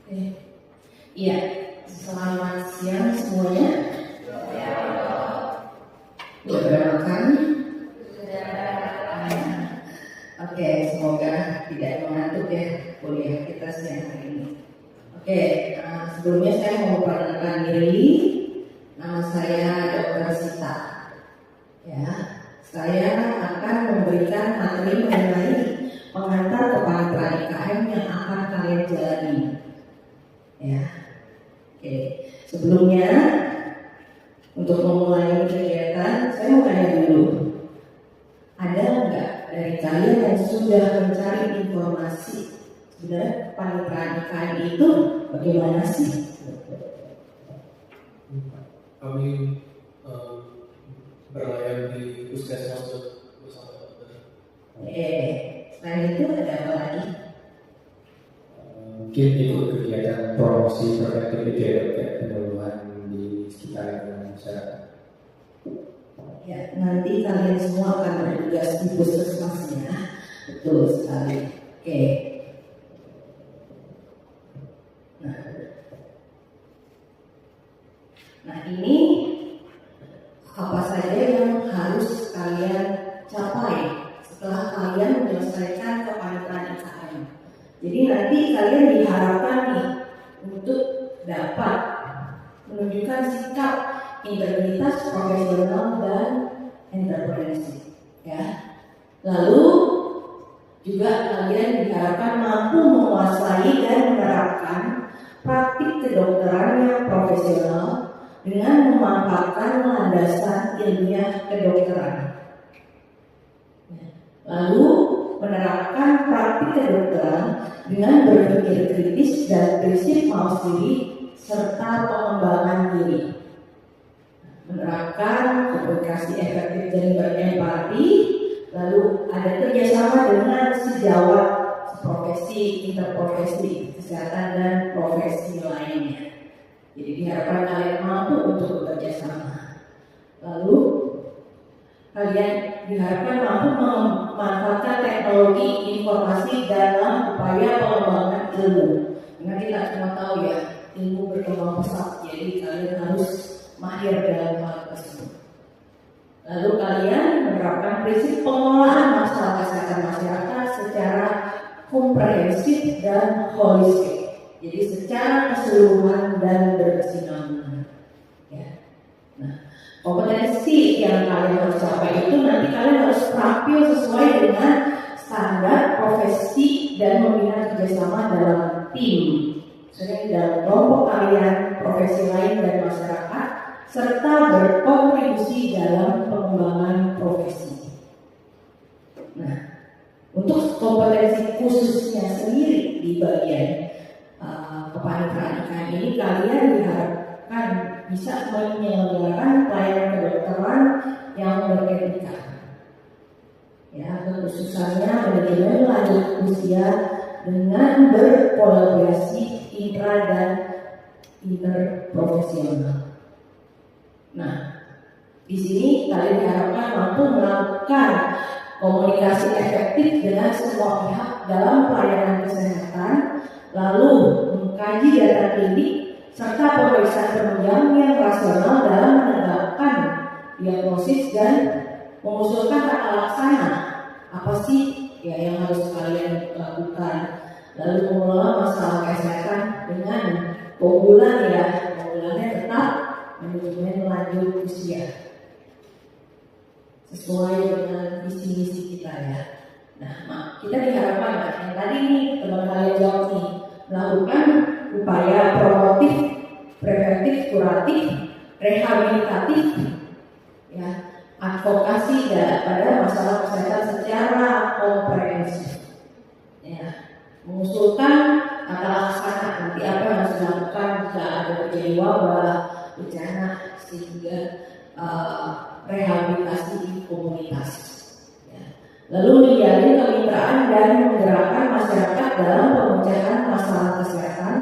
Oke. Iya, selamat siang semuanya. Sudah makan? Oke, semoga tidak mengantuk ya kuliah kita siang hari ini. Oke, sebelumnya saya mau memperkenalkan diri. Nama saya Dr. Sita. Ya, saya akan memberikan materi mengenai pengantar kepanitiaan IKM yang akan kalian jalani. Ya, oke. Sebelumnya, untuk memulai kegiatan, saya mau tanya dulu. Ada nggak dari kalian yang sudah mencari informasi sebenarnya kepanitiaan IKM itu bagaimana sih? Kami berlayar di puskesmas bersama dokter. Selain itu ada apa lagi? Mungkin ikut kegiatan promosi preventif IKM pendahuluan di sekitar masyarakat. Ya, nanti kalian semua akan bertugas di puskesmasnya. Betul sekali. Oke. Nah, ini apa saja yang harus kalian capai setelah kalian menyelesaikan kepanitiaan IKM. Jadi nanti kalian diharapkan nih untuk dapat menunjukkan sikap integritas profesional dan entrepreneurship, ya. Lalu juga kalian diharapkan mampu menguasai dan menerapkan praktik kedokteran yang profesional dengan memanfaatkan landasan ilmiah kedokteran. Lalu menerapkan praktik kedokteran dengan berpikir kritis dan prinsip mawas diri serta pengembangan diri. Menerapkan komunikasi efektif dan berempati, lalu ada kerjasama dengan sejawat profesi, interprofesi, kesehatan dan profesi lainnya. Jadi diharapkan kalian mampu untuk bekerja sama. Lalu kalian diharapkan mampu memanfaatkan teknologi informasi dalam upaya pengembangan ilmu. Karena kita semua tahu ya, ilmu berkembang pesat, jadi kalian harus mahir dalam hal tersebut. Lalu kalian menerapkan prinsip pengelolaan masalah kesehatan masyarakat secara komprehensif dan holistik. Jadi secara keseluruhan dan berkesinambungan. Ya. Nah, kompetensi yang kalian harus capai itu nanti kalian harus terampil sesuai dengan standar profesi dan membina kerjasama dalam tim, sering dalam kelompok kalian, profesi lain dan masyarakat, serta berkontribusi dalam pengembangan profesi. Nah, untuk kompetensi khususnya sendiri di bagian kepanitiaan IKM ini, kalian diharapkan bisa menyelenggarakan pelayanan kedokteran yang beretika. Ya, kekhususannya manajemen lanjut usia dengan berkolaborasi intra dan interprofesional. Nah, di sini kalian diharapkan mampu melakukan komunikasi efektif dengan semua pihak dalam pelayanan kesehatan, lalu mengkaji data klinik serta pemeriksaan penunjang yang rasional dalam menegakkan diagnosis dan mengusulkan tata laksana apa sih ya yang harus kalian lakukan, lalu mengelola masalah kesehatan dengan keunggulannya tetap manajemen lanjut usia sesuai dengan visi misi kita ya. Nah, kita diharapkan yang tadi nih teman kalian jawab nih, melakukan upaya promotif, preventif, kuratif, rehabilitatif, ya, advokasi pada masalah kesehatan secara komprehensif, ya, mengusulkan tata laksana nanti apa yang harus dilakukan jika ada terjadi wabah, bencana, sehingga rehabilitasi di komunitas. Lalu menjalin kemitraan dan menggerakkan masyarakat dalam pemecahan masalah kesehatan,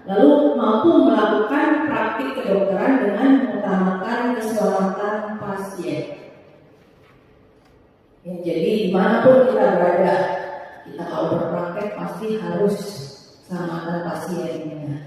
lalu mampu melakukan praktik kedokteran dengan mengutamakan keselamatan pasien. Ya, jadi dimanapun kita berada, kita kalau berpraktek pasti harus selamatkan pasiennya.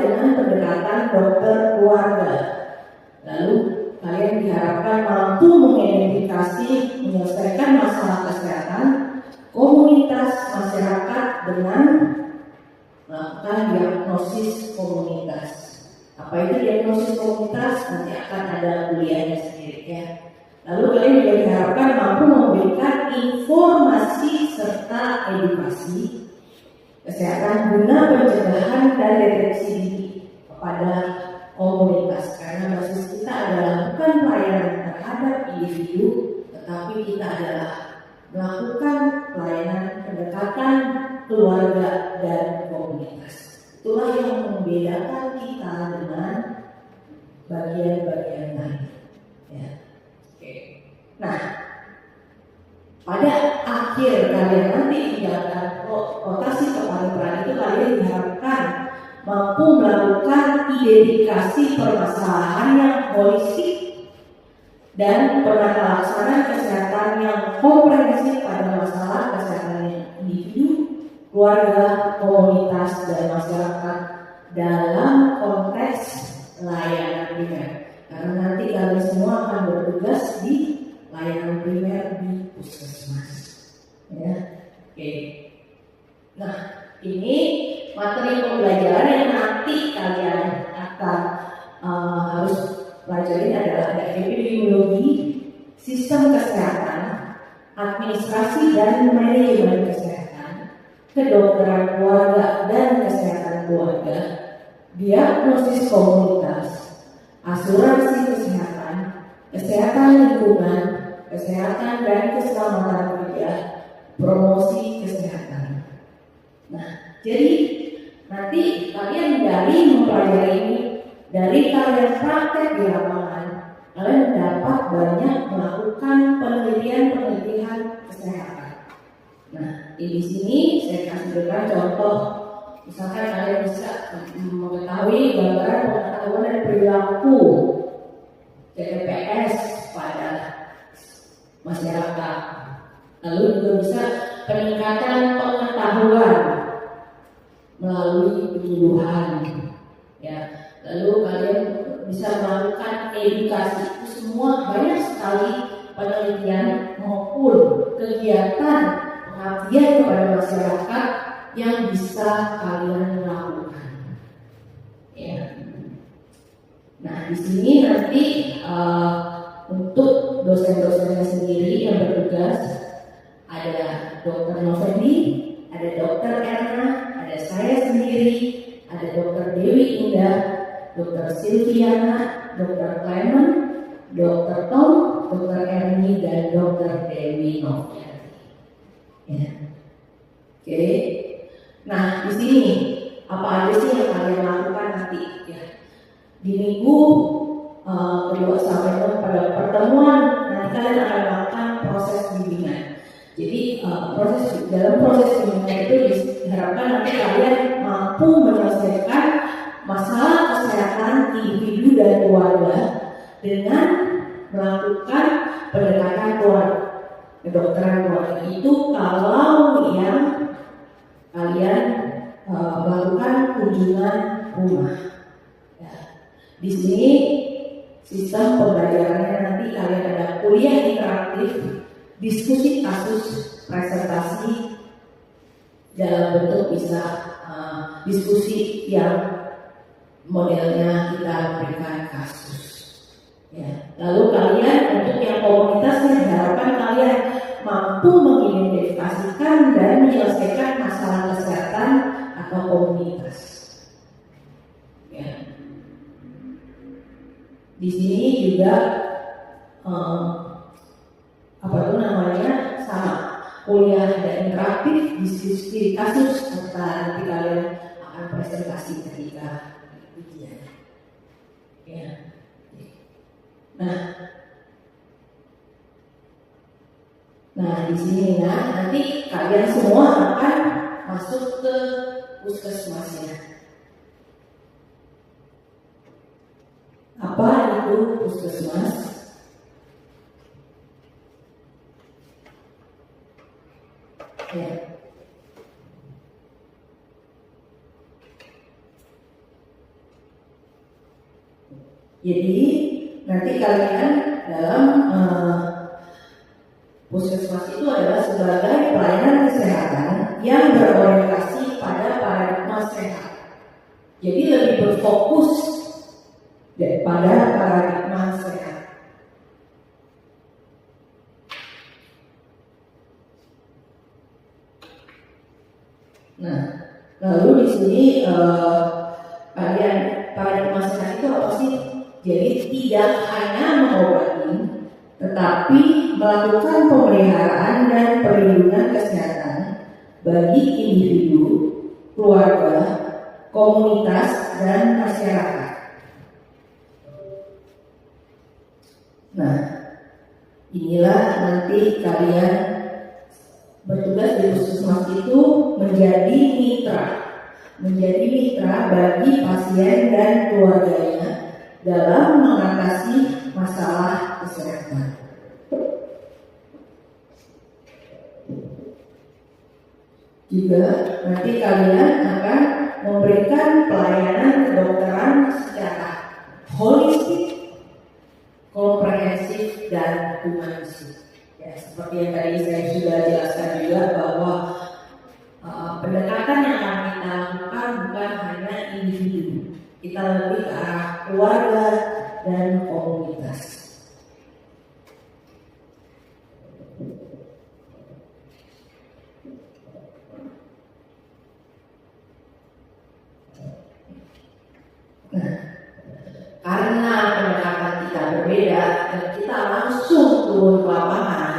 dengan pendekatan dokter keluarga. Lalu kalian diharapkan mampu mengidentifikasi, menyelesaikan masalah kesehatan komunitas masyarakat dengan melakukan diagnosis komunitas. Apa itu diagnosis komunitas? Nanti akan ada kuliahnya sendiri ya. Lalu kalian juga diharapkan mampu memberikan informasi serta edukasi kesehatan guna pencegahan dan deteksi dini kepada komunitas. Karena basis kita adalah bukan pelayanan terhadap individu, tetapi kita adalah melakukan pelayanan pendekatan keluarga dan komunitas. Itulah yang membedakan kita dengan bagian-bagian lain. Ya. Oke. Nah, pada akhir kalian nanti menjalankan rotasi kepanitiaan itu kalian diharapkan mampu melakukan identifikasi permasalahan yang holistik dan penata laksanaan kesehatan yang komprehensif pada masalah kesehatan individu, keluarga, komunitas, dan masyarakat dalam konteks layanan primer. Karena nanti kalian semua akan bertugas di layanan primer di puskesmas. Ya, oke. Nah, ini materi pembelajaran yang nanti kalian akan harus pelajari adalah epidemiologi, sistem kesehatan, administrasi dan manajemen kesehatan, kedokteran keluarga dan kesehatan keluarga, diagnosis komunitas, asuransi kesehatan, kesehatan lingkungan, kesehatan dan keselamatan kerja, promosi kesehatan. Nah, jadi nanti kalian dari mempelajari ini, dari kalian praktek di lapangan, kalian dapat banyak melakukan penelitian kesehatan. Nah, di sini saya kasih berikan contoh. Misalkan kalian bisa mengetahui gambaran pengetahuan dan perilaku TPS pada masyarakat. Lalu juga bisa peningkatan pengetahuan melalui penyuluhan. Ya, lalu kalian bisa melakukan edukasi. Itu semua banyak sekali penelitian maupun kegiatan pengabdian kepada masyarakat yang bisa kalian lakukan. Ya. Nah, di sini nanti untuk dosen-dosennya sendiri yang bertugas ada Dr. Novendi, ada Dr. Erna, ada saya sendiri, ada Dr. Dewi Indah, Dr. Silviana, Dr. Clement, Dr. Tom, Dr. Erni, dan Dr. Dewi Novianti. Ya. Oke. Nah, di sini apa aja sih yang kalian lakukan nanti? Ya. Di minggu kedua sampai pada pertemuan nanti kalian akan melakukan proses bimbingan. Jadi dalam proses bimbingan itu diharapkan nanti kalian mampu menyelesaikan masalah kesehatan individu dan keluarga dengan melakukan pendekatan keluarga, kedokteran keluarga itu kalau yang kalian melakukan kunjungan rumah. Ya. Di sini sistem pembelajarannya nanti kalian ada kuliah interaktif, diskusi kasus, presentasi dalam bentuk bisa diskusi yang modelnya kita berikan kasus. Ya. Lalu kalian untuk yang komunitasnya diharapkan kalian mampu mengidentifikasikan dan menyelesaikan masalah kesehatan atau komunitas. Ya. Di sini juga sama kuliah dan interaktif, diskusi kasus serta nanti kalian akan presentasi ketika ujian. Ya. Nah di sini nanti kalian semua akan masuk ke puskesmasnya. Apa itu puskesmas? Ya. Jadi nanti kalian dalam puskesmas itu adalah sebagai pelayanan kesehatan yang berorientasi pada paradigma sehat. Jadi lebih berfokus pada paradigma sehat. Nah, lalu di sini paradigma sehat itu apa sih? Jadi tidak hanya mengobati, tetapi melakukan pemeliharaan dan perlindungan kesehatan bagi individu, keluarga, komunitas, dan masyarakat. Nah, inilah nanti kalian bertugas di puskesmas itu menjadi mitra bagi pasien dan keluarganya dalam mengatasi masalah kesehatan. Juga nanti kalian akan memberikan pelayanan kedokteran secara holistik, komprehensif, dan humanistik. Ya, seperti yang tadi saya sudah jelaskan juga bahwa pendekatan yang akan kita lakukan bukan hanya individu, kita lebih ke arah keluarga dan komunitas. Nah, karena pendekatan kita berbeda dan kita langsung turun ke lapangan,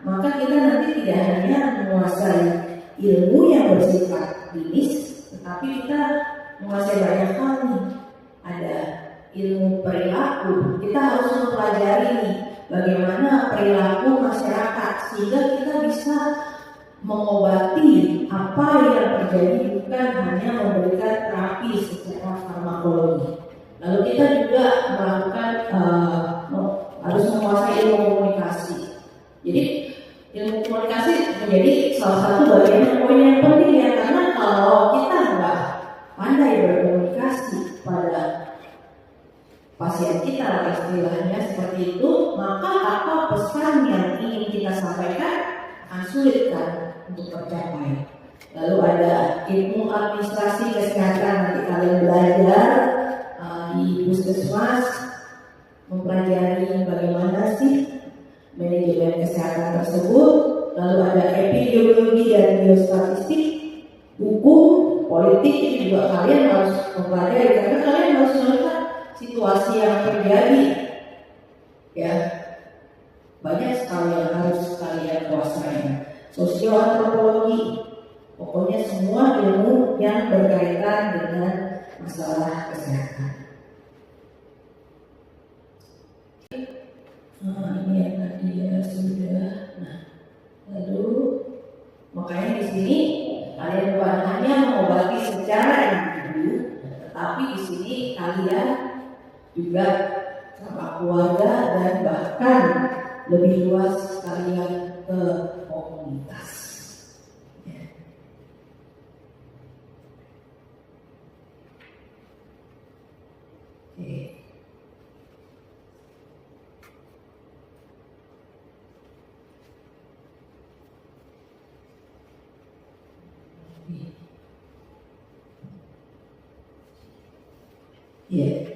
maka kita nanti tidak hanya menguasai ilmu yang bersifat klinis, tetapi kita menguasai banyak hal nih. Ada ilmu perilaku, kita harus mempelajari nih bagaimana perilaku masyarakat sehingga kita bisa mengobati apa yang terjadi, bukan hanya memberikan terapi secara farmakologi. Lalu kita juga melakukan harus menguasai ilmu komunikasi. Jadi ilmu komunikasi menjadi salah satu bagian poin yang penting ya, karena kalau kita nggak pandai berkomunikasi pada pasien kita, istilahnya seperti itu, maka apa pesan yang ingin kita sampaikan akan sulit kan untuk tercapai. Lalu ada ilmu administrasi kesehatan, nanti kalian belajar di puskesmas mempelajari bagaimana sih manajemen kesehatan tersebut. Lalu ada epidemiologi dan biostatistik, hukum, politik, ini juga kalian harus mempelajari karena kalian harus melihat situasi yang terjadi. Ya, banyak sekali yang harus kalian kuasai. Sosioantropologi, pokoknya semua ilmu yang berkaitan dengan masalah kesehatan. Ini yang tadi ya sudah. Nah, lalu makanya di sini kalian bukan hanya mengobati secara individu, tetapi di sini kalian juga sama keluarga dan bahkan lebih luas kalian ke komunitas. Ya. Oke. Yeah.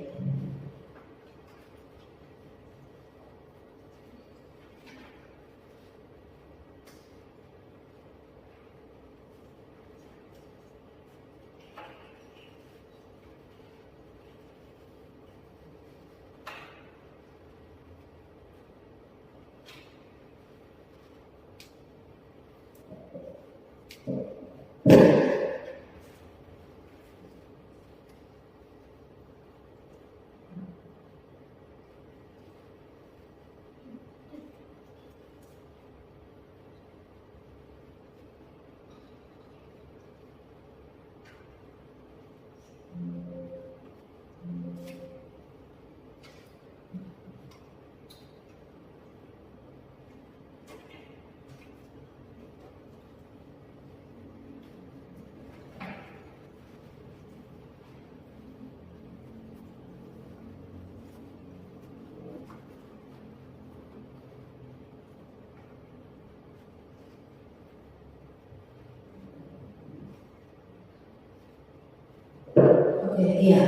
Oke, iya.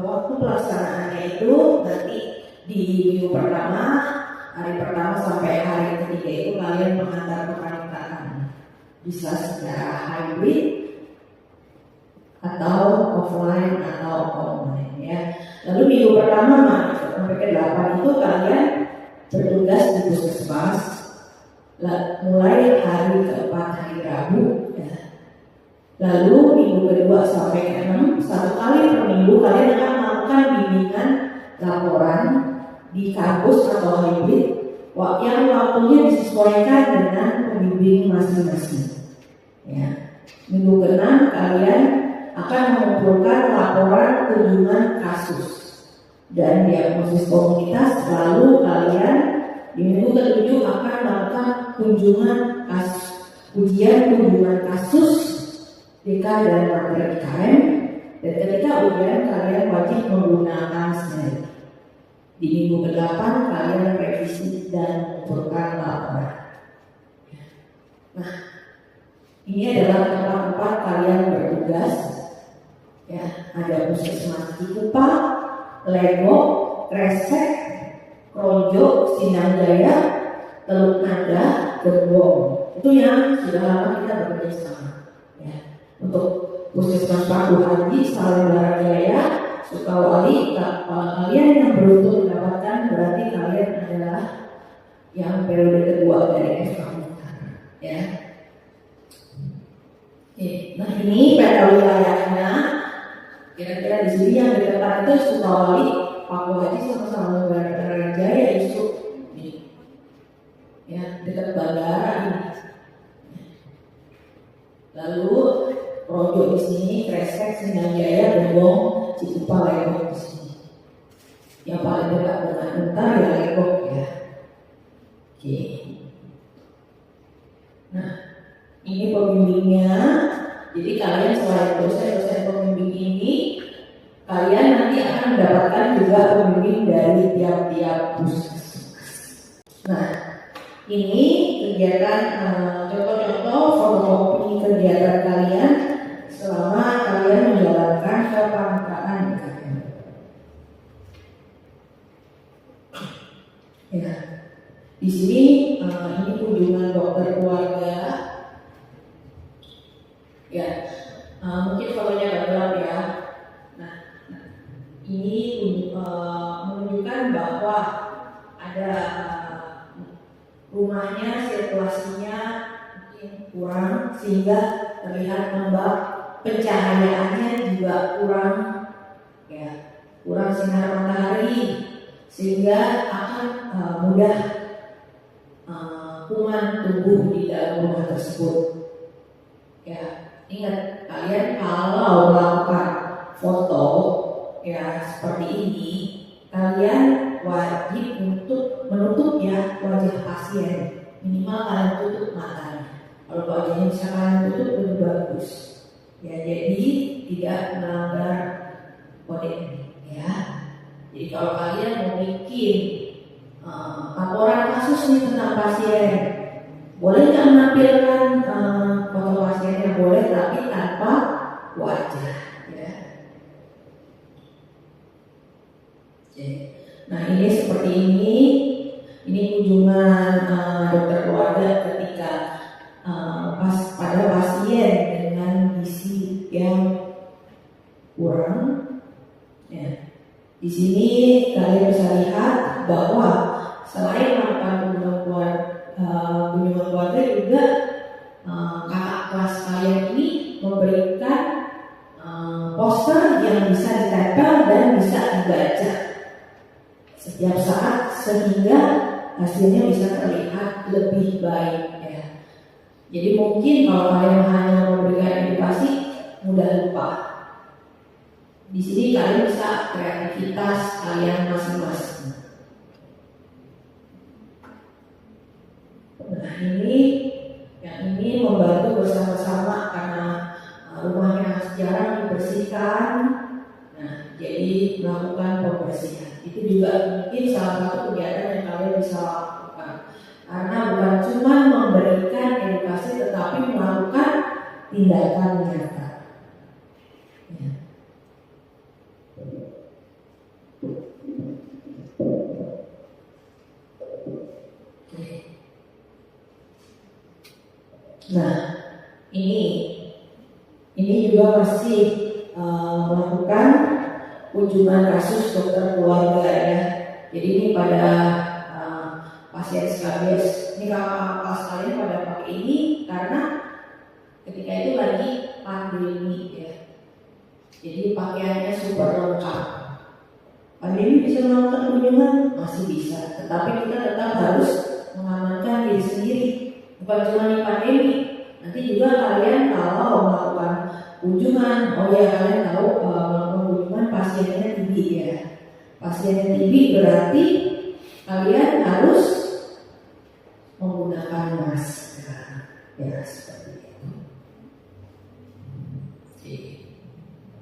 Waktu pelaksanaannya itu nanti di minggu pertama, hari pertama sampai hari ketiga itu kalian mengantar kepanitiaan, bisa secara hybrid atau offline atau online ya. Lalu minggu pertama sampai ke 8 itu kalian bertugas di puskesmas, mulai hari keempat hari Rabu ya. Lalu minggu kedua sampai ke 6 satu kali per minggu kalian akan melakukan bimbingan laporan di kampus atau hybrid yang waktunya disesuaikan dengan pembimbing masing-masing ya. Minggu ke-6 kalian akan mengumpulkan laporan kunjungan kasus dan diagnosis komunitas, lalu kalian di minggu ke-7 akan melakukan ujian kunjungan kasus DK dan materi IKM, dan ketika ujian kalian wajib menggunakan SNAP. Di minggu ke-8 kalian revisi dan mengumpulkan laporan. Nah, ini adalah tempat-tempat kalian bertugas. Ya, ada Puskesmas Cikupa, Lego, Kresek, Krojo, Sindang Jaya, Teluk Nada, Gembong. Itu yang sudah lama kita bekerja sama. Ya, untuk Puskesmas Paku Haji, Salemba Jaya, Sukawali, kalian yang beruntung mendapatkan berarti kalian adalah yang periode kedua dari FK. Ya. Nah ini peta wilayahnya. Kira-kira di sini yang dekat itu Sukawali, Paku Haji sama Salemba Jaya itu. Ya, dekat bandara ini. Lalu Projo di sini, Kresek, Sindang Jaya, Gembong, Cikupa, Legok di sini. Yang paling dekat dengan Untar ya Legok ya. Oke. Nah, ini pembimbingnya. Jadi kalian selain dosen-dosen pembimbing ini, kalian nanti akan mendapatkan juga pembimbing dari tiap-tiap puskesmas. Nah, ini kegiatan contoh-contoh fotokopi kegiatan kalian selama kalian menjalankan kepanitraan IKM. Ya, di sini ini kunjungan dokter keluarga. Ya, mungkin fotonya agak gelap ya. Nah, ini menunjukkan bahwa ada rumahnya sirkulasinya mungkin kurang sehingga terlihat lembab, pencahayaannya juga kurang ya, kurang sinar matahari sehingga akan mudah kuman tumbuh di dalam rumah tersebut. Ya, ingat kalian kalau melakukan foto ya seperti ini, kalian wajib untuk menutup ya wajah pasien, minimal kalian tutup matanya. Kalau wajahnya bisa kalian tutup lebih bagus. Ya, jadi tidak melanggar kode ini ya. Jadi kalau kalian mau bikin laporan kasus nih tentang pasien, boleh nggak menampilkan foto pasiennya? Boleh, tapi tanpa wajah ya. Oke. Nah ini seperti ini kunjungan dokter keluarga ketika pada pasien dengan gizi yang kurang. Ya. Di sini kalian bisa lihat bahwa selain melakukan kunjungan keluarga juga kakak kelas kalian ini memberikan poster yang bisa ditempel dan bisa dibaca setiap saat sehingga hasilnya bisa terlihat lebih baik ya. Jadi mungkin kalau kalian hanya memberikan edukasi mudah lupa. Di sini kalian bisa kreativitas kalian masing-masing. Nah ini membantu bersama-sama karena rumahnya jarang dibersihkan. Nah jadi melakukan pembersihan itu juga mungkin salah satu kegiatan yang kalian bisa lakukan. Karena bukan cuma memberikan edukasi tetapi melakukan tindakan nyata. Ya. Nah, ini juga masih melakukan kunjungan kasus dokter keluarga ya. Jadi ini pada pasien SKBS. Ini kakak sekalian pada pakai ini karena ketika itu lagi pandemi ya. Jadi pakaiannya super lengkap. Pandemi bisa melakukan kunjungan? Masih bisa. Tetapi kita tetap harus mengamankan diri sendiri. Bukan cuma di pandemi. Nanti juga kalian kalau melakukan kunjungan, oh ya kalian tahu melakukan kunjungan pasiennya TB ya. Pasiennya TB berarti kalian harus menggunakan masker. Ya seperti itu. Oke.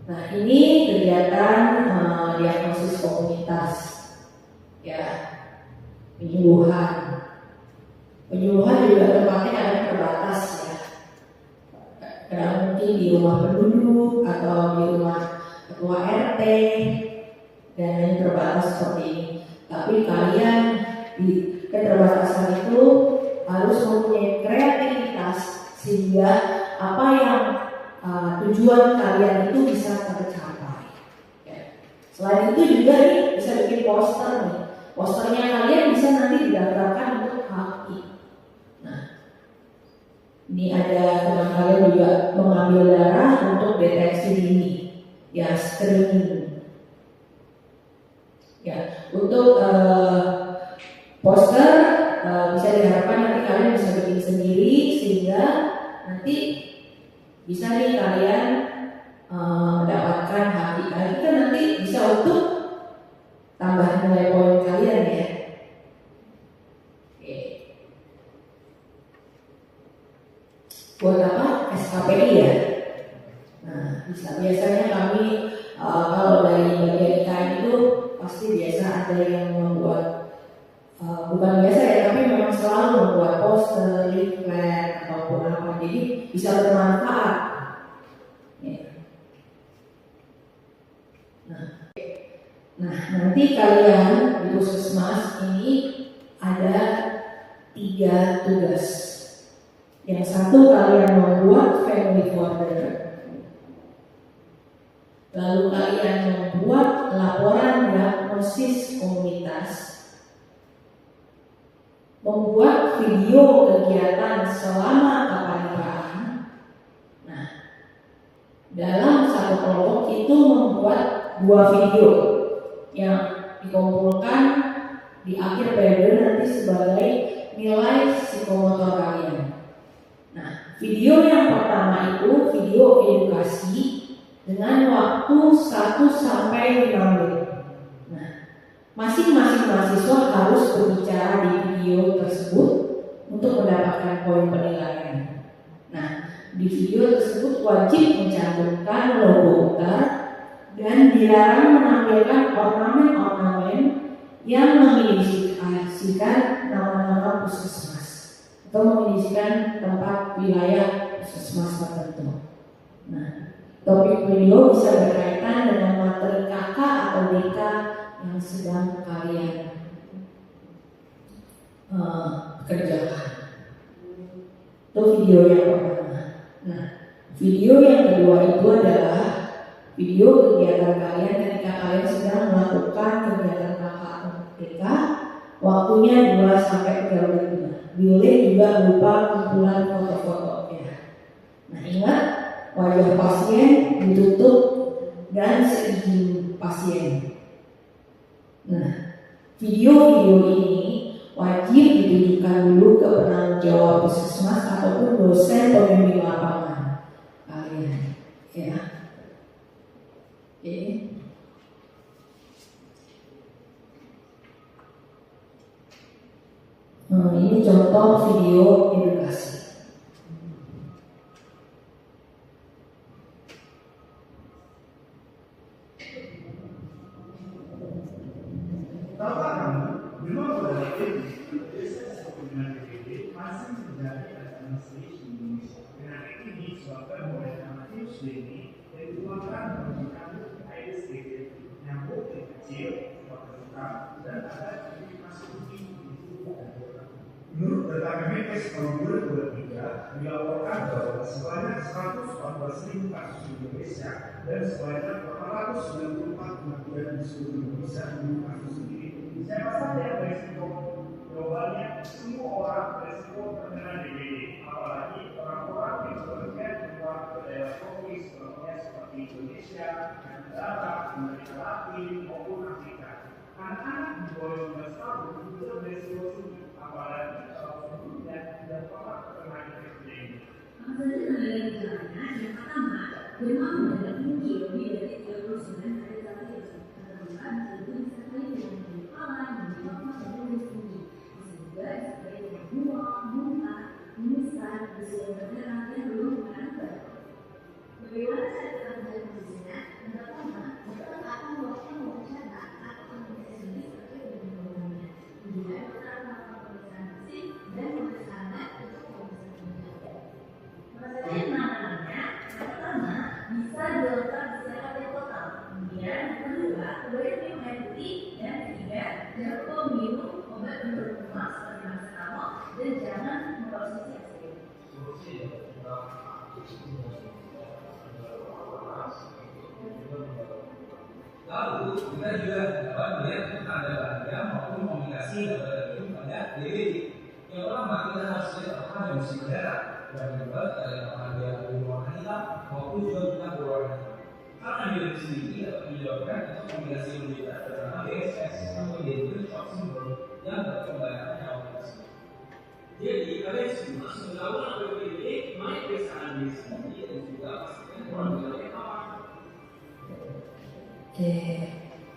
Nah ini kegiatan diagnosis komunitas ya, penyuluhan juga tempatnya kadang terbatas ya. Kadang mungkin di rumah penduduk atau di rumah ketua RT dan yang terbatas seperti ini. Tapi kalian di keterbatasan itu harus mempunyai kreativitas sehingga apa yang tujuan kalian itu bisa tercapai. Ya. Selain itu juga nih bisa bikin poster nih. Posternya kalian bisa nanti didaftarkan untuk HAI. Nah, ini ada teman kalian juga mengambil darah untuk deteksi dini, ya screening. Ya, untuk poster bisa diharapkan nanti kalian bisa bikin sendiri sehingga nanti bisa nih kalian mendapatkan HAI. HAI kan nanti bisa untuk tambah nilai poin kalian ya. Oke. Buat apa? SKPI ya. Nah, biasanya kami kalau dari bagian IKN itu pasti biasa ada yang membuat bukan biasa ya, tapi memang selalu membuat poster, leaflet ataupun apa, jadi bisa bermanfaat. Ya. Nah, nanti kalian di Puskesmas ini ada 3 tugas. Yang satu kalian membuat family folder, lalu kalian membuat laporan diagnosis komunitas, membuat video kegiatan selama kepanikan. Nah, dalam satu kelompok itu membuat 2 video yang dikumpulkan di akhir periode nanti sebagai nilai psikomotor kalian. Nah, video yang pertama itu video edukasi dengan waktu 1-5 menit. Nah, masing-masing mahasiswa harus berbicara di video tersebut untuk mendapatkan poin penilaian. Nah, di video tersebut wajib mencantumkan logo UTAR dan dilarang menampilkan ornamen-ornamen yang mengindikasikan nama-nama puskesmas atau mengindikasikan tempat wilayah puskesmas tertentu. Nah, topik video bisa berkaitan dengan materi KK atau DK yang sedang kalian kerjakan. Itu video yang pertama. Nah, video yang kedua itu adalah video kegiatan kalian ketika kalian sedang melakukan kegiatan KK atau DK. Waktunya 2-3 menit. Boleh juga berupa kumpulan foto-foto ya. Nah, ingat wajah pasien ditutup dan seizin pasien. Nah, video-video ini wajib ditujukan dulu ke penanggung jawab puskesmas ataupun dosen pembimbing lapangan kalian, ya. Oke. Ini contoh video edukasi. Tahukah kamu, memang beberapa desa dengan DPD masih terjadi administrasi di Indonesia. Penyakit ini disebabkan oleh karena virus dengue yang ditularkan menggunakan Aedes aegypti, nyamuk yang kecil, terbuka, dan ada aktivitas kuning di tubuh dan otak. Menurut data Kemenkes tahun 2023, dilaporkan bahwa sebanyak 114.000 kasus di Indonesia dan sebanyak 894 kematian di seluruh Indonesia untuk kasus ini. Siapa saja yang berisiko? Jawabannya semua orang berisiko terkena DBD, apalagi orang-orang yang bekerja di luar daerah tropis, contohnya seperti Indonesia, Negara, Amerika Latin maupun Afrika. Anak-anak di bawah 15 tahun juga berisiko tinggi, apalagi kalau sebelumnya tidak pernah terkena infeksi ini. Saja dengan gejalanya yang pertama, demam mendadak tinggi lebih dari 39 kali Celcius. Kedua, itu disertai dengan nyeri kepala, nyeri otot dan nyeri tinggi. Bisa juga disertai dengan mual, muntah, musan, bersiul berdarah yang belum mengatur. Bagaimana cara kita menjalani medisnya? Yang pertama, dokter akan melakukan wawancara atau konsultasi terkait dengan keluhannya. Kemudian dokter akan melakukan pemeriksaan fisik dan memeriksa anak untuk pemeriksaan penyakit. Masalahnya namanya, pertama bisa dilakukan secara total. Kemudian kedua, kemudian minum air putih dan ketiga, jangan lupa minum obat untuk demam seperti paracetamol dan jangan mengkonsumsi aspirin. Lalu kita juga dapat melihat tanda bahaya maupun komunikasi daripada itu pada DBD. Yang pertama kita harus lihat apakah ada musim berdarah. Yang kedua kita lihat apakah dia berwarna hitam maupun juga bukan berwarna hitam. Karena dia sendiri dapat menyebabkan atau kombinasi yang berbeda bernama DSS atau Dangerous Shock Syndrome yang berkembang komunikasi. Jadi kalian semua melakukan APBD, main pemeriksaan diri sendiri dan juga pastikan orang berada apa. Oke,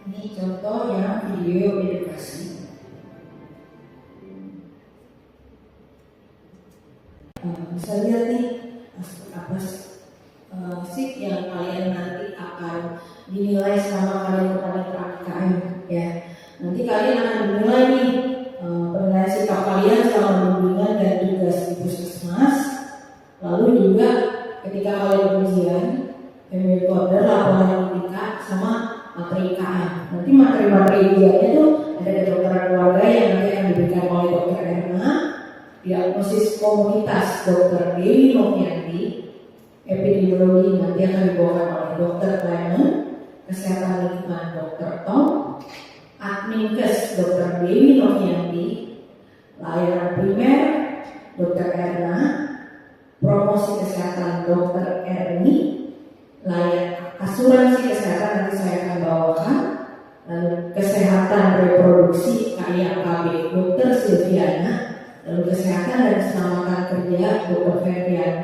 ini contoh yang video edukasi. Bisa lihat nih apa sih yang kalian nanti akan dinilai selama kalian kepada KKM ya. Nanti kalian akan dinilai nih penilaian sikap kalian selama bimbingan dan tugas di puskesmas. Lalu juga ketika kalian ujian, MW Coder, laporan IPK sama materi IKM. Nanti materi-materi ujiannya tuh ada kedokteran keluarga yang nanti akan diberikan oleh Dr. Erna, diagnosis komunitas Dr. Dewi Novianti, epidemiologi nanti akan dibawakan oleh Dr. Clement, kesehatan lingkungan Dr. Tom, adminkes Dr. Dewi Novianti, layanan primer Dr. Erna, promosi kesehatan Dr. Erni, asuransi kesehatan nanti saya akan bawakan, lalu kesehatan reproduksi KIAKB Dr. Silviana, lalu kesehatan dan keselamatan kerja Dr. Ferdian.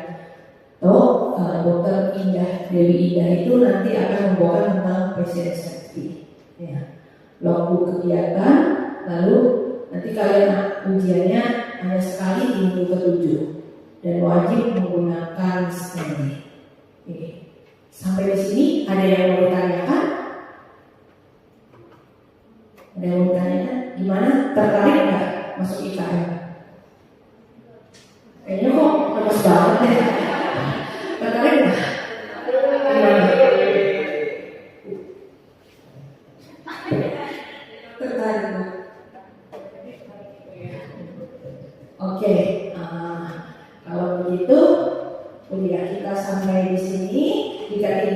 Dr. Indah Dewi Indah itu nanti akan membawakan tentang patient safety. Ya. Logbook kegiatan, lalu nanti kalian ujiannya hanya sekali di minggu ke-7 dan wajib menggunakan STEM. Oke. Sampai di sini ada yang mau ditanyakan? Ada yang mau ditanyakan? Gimana? Tertarik nggak masuk IKM? Kayaknya kok lemes banget deh. Tertarik nggak? Gimana? Tertarik nggak? Oke, kalau begitu kuliah kita sampai di sini. Jika tidak